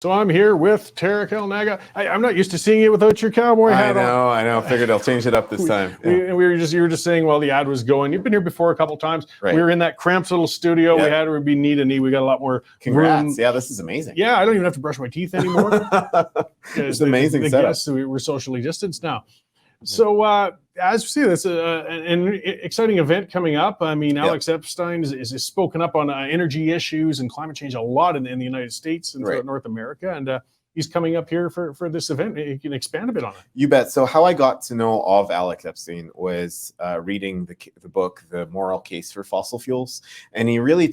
So I'm here with Tariq Elnaga. I'm not used to seeing you without your cowboy hat on. I know. Figured I'll change it up this time. You were just saying while the ad was going. You've been here before a couple times. Right. We were in that cramped little studio. Yep. We had to be knee to knee. We got a lot more Congrats. room. Yeah, this is amazing. Yeah, I don't even have to brush my teeth anymore. It's amazing the setup. Guests, we're socially distanced now. So as you see, this an exciting event coming up. I mean, Alex Epstein is spoken up on energy issues and climate change a lot in the United States and throughout North America. And he's coming up here for this event. You can expand a bit on it. You bet. So how I got to know of Alex Epstein was reading the book, The Moral Case for Fossil Fuels. And he really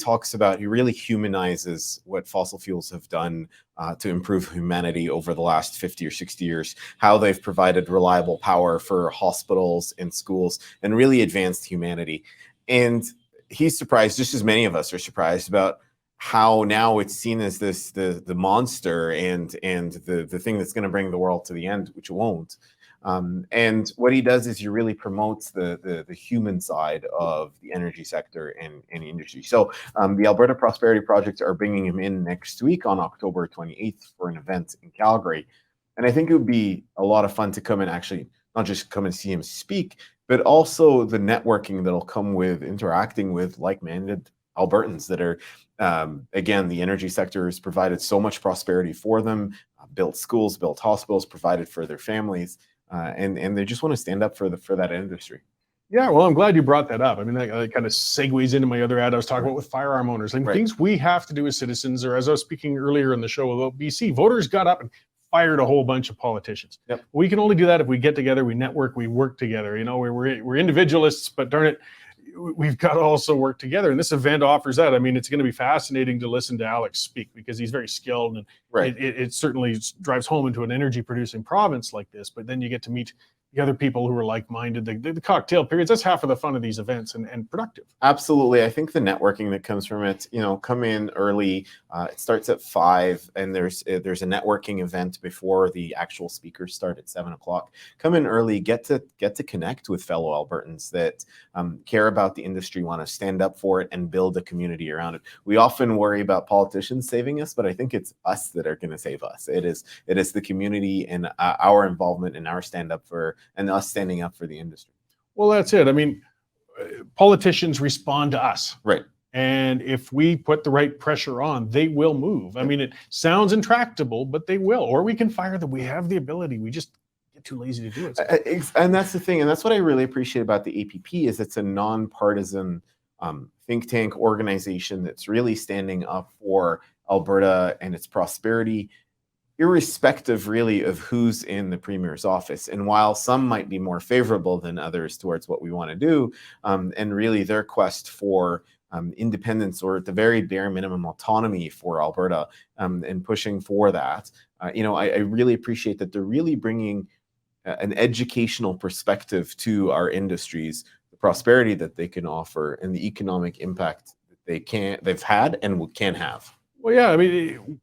humanizes what fossil fuels have done to improve humanity over the last 50 or 60 years, how they've provided reliable power for hospitals and schools and really advanced humanity. And he's surprised, just as many of us are surprised, about how now it's seen as the monster and the thing that's going to bring the world to the end, which it won't. And what he does is he really promotes the human side of the energy sector and industry. So the Alberta Prosperity Project are bringing him in next week on October 28th for an event in Calgary. And I think it would be a lot of fun to come and actually not just come and see him speak, but also the networking that'll come with interacting with like-minded Albertans that are, again, the energy sector has provided so much prosperity for them, built schools, built hospitals, provided for their families, and they just want to stand up for that industry. Yeah, well, I'm glad you brought that up. I mean, that kind of segues into my other ad I was talking about with firearm owners. Like things we have to do as citizens, or as I was speaking earlier in the show about BC, voters got up and fired a whole bunch of politicians. Yep. We can only do that if we get together, we network, we work together. You know, we're individualists, but darn it, we've got to also work together. And this event offers that. I mean, it's going to be fascinating to listen to Alex speak because he's very skilled, and it certainly drives home into an energy producing province like this. But then you get to meet the other people who are like-minded, the cocktail periods. That's half of the fun of these events, and productive. Absolutely. I think the networking that comes from it, come in early. It starts at 5, and there's a networking event before the actual speakers start at 7 o'clock. Come in early, get to connect with fellow Albertans that care about the industry, want to stand up for it, and build a community around it. We often worry about politicians saving us, but I think it's us that are going to save us. It is the community and our involvement and our and us standing up for the industry. Well, that's it. I mean, politicians respond to us. Right. And if we put the right pressure on, they will move. I mean, it sounds intractable, but they will. Or we can fire them. We have the ability. We just get too lazy to do it. And that's the thing. And that's what I really appreciate about the APP is it's a nonpartisan think tank organization that's really standing up for Alberta and its prosperity, irrespective really of who's in the premier's office. And while some might be more favorable than others towards what we want to do, and really their quest for independence, or at the very bare minimum autonomy for Alberta, and pushing for that, I really appreciate that they're really bringing an educational perspective to our industries, the prosperity that they can offer, and the economic impact that they've had and can have. Well, yeah, I mean,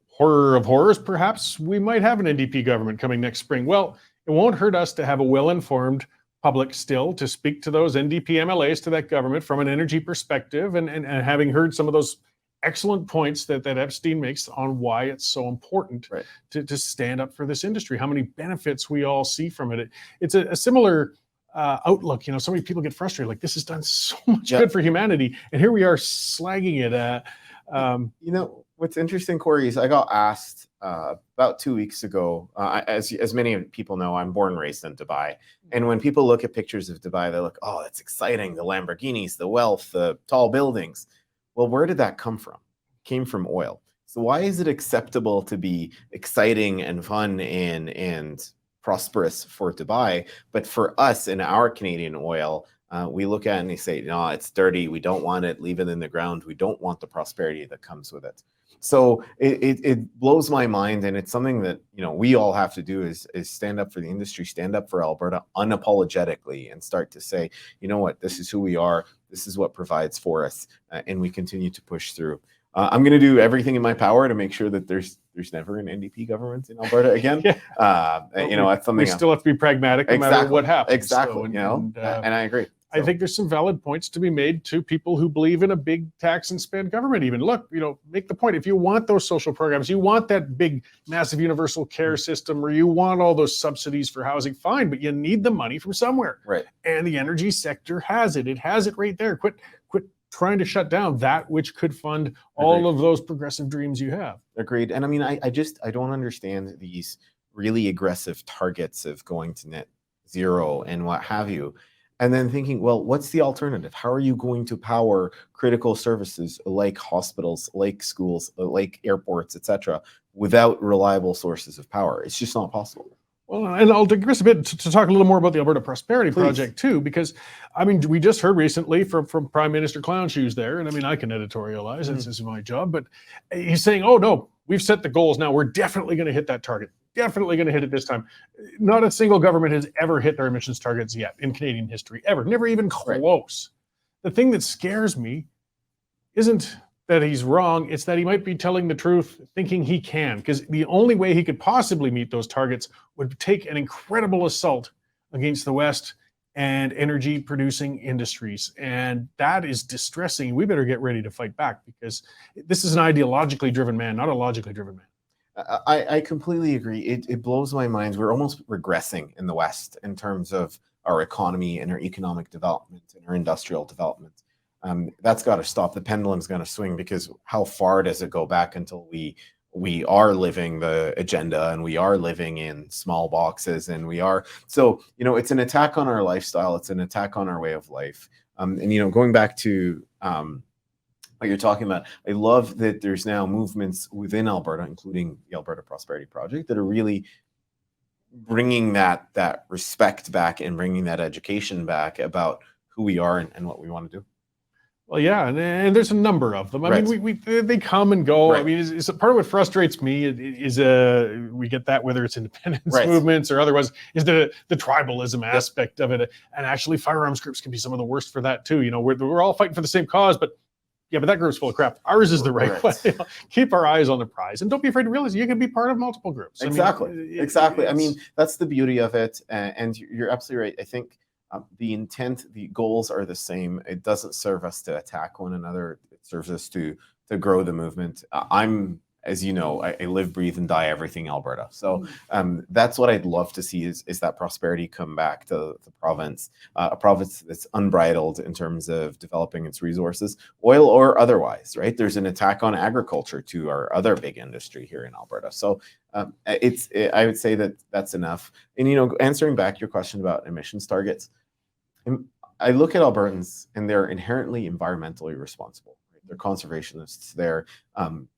horror of horrors, perhaps we might have an NDP government coming next spring. Well, it won't hurt us to have a well-informed public still to speak to those NDP MLAs, to that government from an energy perspective, and having heard some of those excellent points that Epstein makes on why it's so important to stand up for this industry, how many benefits we all see from it. It's a similar outlook. So many people get frustrated, like this has done so much good for humanity, and here we are slagging it. What's interesting, Corey, is I got asked about 2 weeks ago, as many people know, I'm born and raised in Dubai. And when people look at pictures of Dubai, they look, oh, that's exciting, the Lamborghinis, the wealth, the tall buildings. Well, where did that come from? It came from oil. So why is it acceptable to be exciting and fun and prosperous for Dubai, but for us in our Canadian oil, we look at it and they say, no, it's dirty, we don't want it, leave it in the ground, we don't want the prosperity that comes with it. So it blows my mind, and it's something that we all have to do is stand up for the industry, stand up for Alberta unapologetically, and start to say, you know what, this is who we are, this is what provides for us, and we continue to push through. I'm going to do everything in my power to make sure that there's never an NDP government in Alberta again. That's something we still have to be pragmatic no matter what happens. Exactly. And I agree. I think there's some valid points to be made to people who believe in a big tax and spend government. Even look, make the point. If you want those social programs, you want that big, massive universal care system, or you want all those subsidies for housing, fine, but you need the money from somewhere. Right. And the energy sector has it. It has it right there. Quit trying to shut down that which could fund all of those progressive dreams you have. Agreed. And I mean, I don't understand these really aggressive targets of going to net zero and what have you. And then thinking, well, what's the alternative? How are you going to power critical services like hospitals, like schools, like airports, etc., without reliable sources of power? It's just not possible. Well, and I'll digress a bit to talk a little more about the Alberta Prosperity Project too, because I mean, we just heard recently from Prime Minister Clown Shoes there, and I mean, I can editorialize, this is my job, but he's saying, oh no, we've set the goals now, we're definitely going to hit that target. Definitely going to hit it this time. Not a single government has ever hit their emissions targets yet in Canadian history, ever. Never even close. Right. The thing that scares me isn't that he's wrong, it's that he might be telling the truth, thinking he can, because the only way he could possibly meet those targets would take an incredible assault against the West and energy producing industries. And that is distressing. We better get ready to fight back, because this is an ideologically driven man, not a logically driven man. I completely agree. It blows my mind. We're almost regressing in the West in terms of our economy and our economic development and our industrial development. That's got to stop. The pendulum's going to swing, because how far does it go back until we are living the agenda and we are living in small boxes, and we are, so, it's an attack on our lifestyle. It's an attack on our way of life. And, going back to, what you're talking about, I love that there's now movements within Alberta, including the Alberta Prosperity Project, that are really bringing that respect back and bringing that education back about who we are and what we want to do. Well, yeah, and there's a number of them. I mean, they come and go. I mean, is part of what frustrates me is we get that, whether it's independence movements or otherwise, is the tribalism aspect of it. And actually, firearms groups can be some of the worst for that too. We're all fighting for the same cause, but that group's full of crap. Ours is the right way. Keep our eyes on the prize, and don't be afraid to realize you can be part of multiple groups. Exactly. I mean, that's the beauty of it, and you're absolutely right. I think the intent, the goals are the same. It doesn't serve us to attack one another. It serves us to grow the movement. As you know, I live, breathe, and die everything Alberta. So that's what I'd love to see is that prosperity come back to the province, a province that's unbridled in terms of developing its resources, oil or otherwise, right? There's an attack on agriculture to our other big industry here in Alberta. So I would say that's enough. And, answering back your question about emissions targets, I look at Albertans and they're inherently environmentally responsible. They're conservationists. They're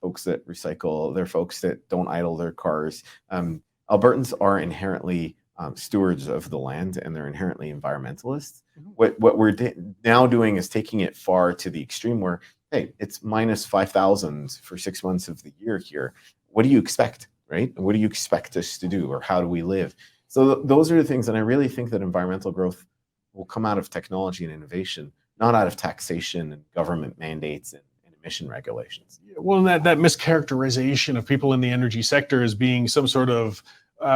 folks that recycle. They're folks that don't idle their cars. Albertans are inherently stewards of the land, and they're inherently environmentalists. What we're now doing is taking it far to the extreme where, hey, it's minus 5,000 for 6 months of the year here. What do you expect, right? What do you expect us to do, or how do we live? So those are the things, and I really think that environmental growth will come out of technology and innovation, not out of taxation and government mandates and emission regulations. Well, and that mischaracterization of people in the energy sector as being some sort of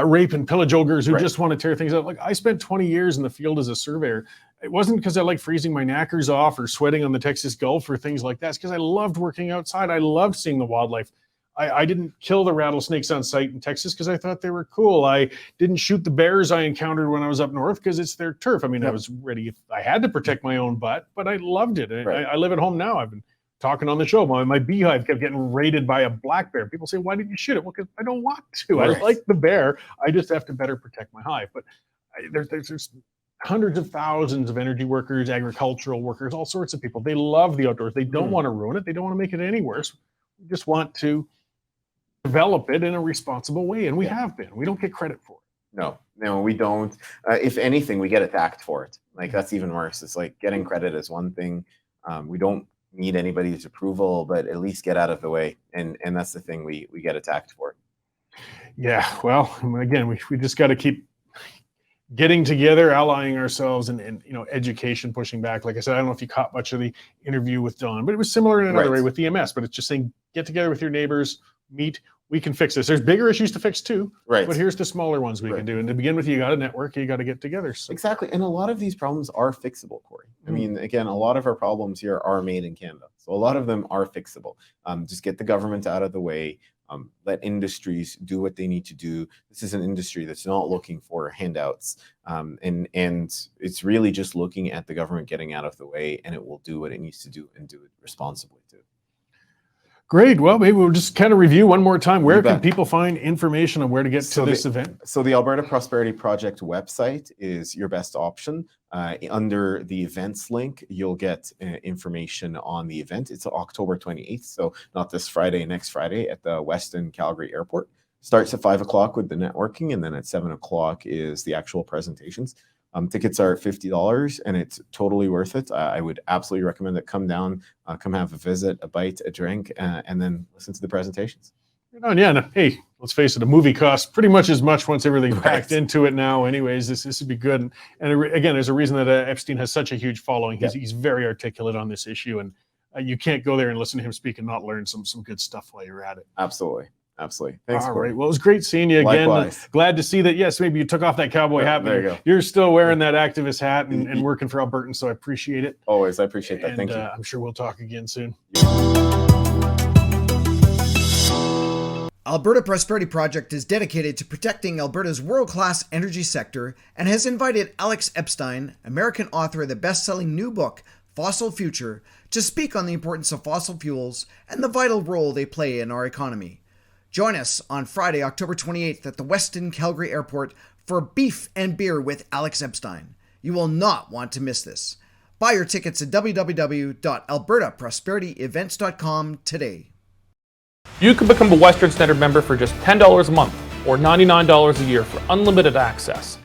rape and pillage ogres who just want to tear things up. Like, I spent 20 years in the field as a surveyor. It wasn't because I liked freezing my knackers off or sweating on the Texas Gulf or things like that. It's because I loved working outside. I loved seeing the wildlife. I didn't kill the rattlesnakes on site in Texas because I thought they were cool. I didn't shoot the bears I encountered when I was up north because it's their turf. I mean, I was ready if I had to protect my own butt, but I loved it. I live at home now. I've been talking on the show. My beehive kept getting raided by a black bear. People say, why didn't you shoot it? Well, because I don't want to. I like the bear. I just have to better protect my hive. But there's hundreds of thousands of energy workers, agricultural workers, all sorts of people. They love the outdoors. They don't want to ruin it. They don't want to make it any worse. We just want to develop it in a responsible way, and we have been. We don't get credit for it. No, we don't. If anything, we get attacked for it. Like, that's even worse. It's like getting credit is one thing. We don't need anybody's approval, but at least get out of the way. And that's the thing we get attacked for. Yeah, well, again, we just got to keep getting together, allying ourselves, and education, pushing back. Like I said, I don't know if you caught much of the interview with Don, but it was similar in another way with EMS. But it's just saying, get together with your neighbors, meet we can fix this. There's bigger issues to fix too, Right. but here's the smaller ones we can do. And to begin with, you got to network, you got to get together. So. Exactly. And a lot of these problems are fixable, Corey. I mean, again, a lot of our problems here are made in Canada. So a lot of them are fixable. Just get the government out of the way. Let industries do what they need to do. This is an industry that's not looking for handouts. And it's really just looking at the government getting out of the way, and it will do what it needs to do and do it responsibly too. Great. Well, maybe we'll just kind of review one more time. Where can people find information on where to get to this event? So the Alberta Prosperity Project website is your best option. Under the events link, you'll get information on the event. It's October 28th, so not this Friday, next Friday at the Weston Calgary Airport. Starts at 5 o'clock with the networking, and then at 7 o'clock is the actual presentations. Tickets are $50, and it's totally worth it. I would absolutely recommend it. Come down, come have a visit, a bite, a drink, and then listen to the presentations. Yeah, and hey, let's face it, a movie costs pretty much as much once everything's packed into it now. Anyways, this would be good. And again, there's a reason that Epstein has such a huge following. He's very articulate on this issue, and you can't go there and listen to him speak and not learn some good stuff while you're at it. Absolutely. Absolutely. Thanks. All right. Well, it was great seeing you again. Likewise. Glad to see that. Yes, maybe you took off that cowboy hat, but you're still wearing that activist hat and working for Albertans. So I appreciate it. Always. I appreciate that. Thank you. I'm sure we'll talk again soon. Alberta Prosperity Project is dedicated to protecting Alberta's world-class energy sector and has invited Alex Epstein, American author of the best-selling new book, Fossil Future, to speak on the importance of fossil fuels and the vital role they play in our economy. Join us on Friday, October 28th at the Weston Calgary Airport for Beef and Beer with Alex Epstein. You will not want to miss this. Buy your tickets at www.albertaprosperityevents.com today. You can become a Western Standard member for just $10 a month or $99 a year for unlimited access.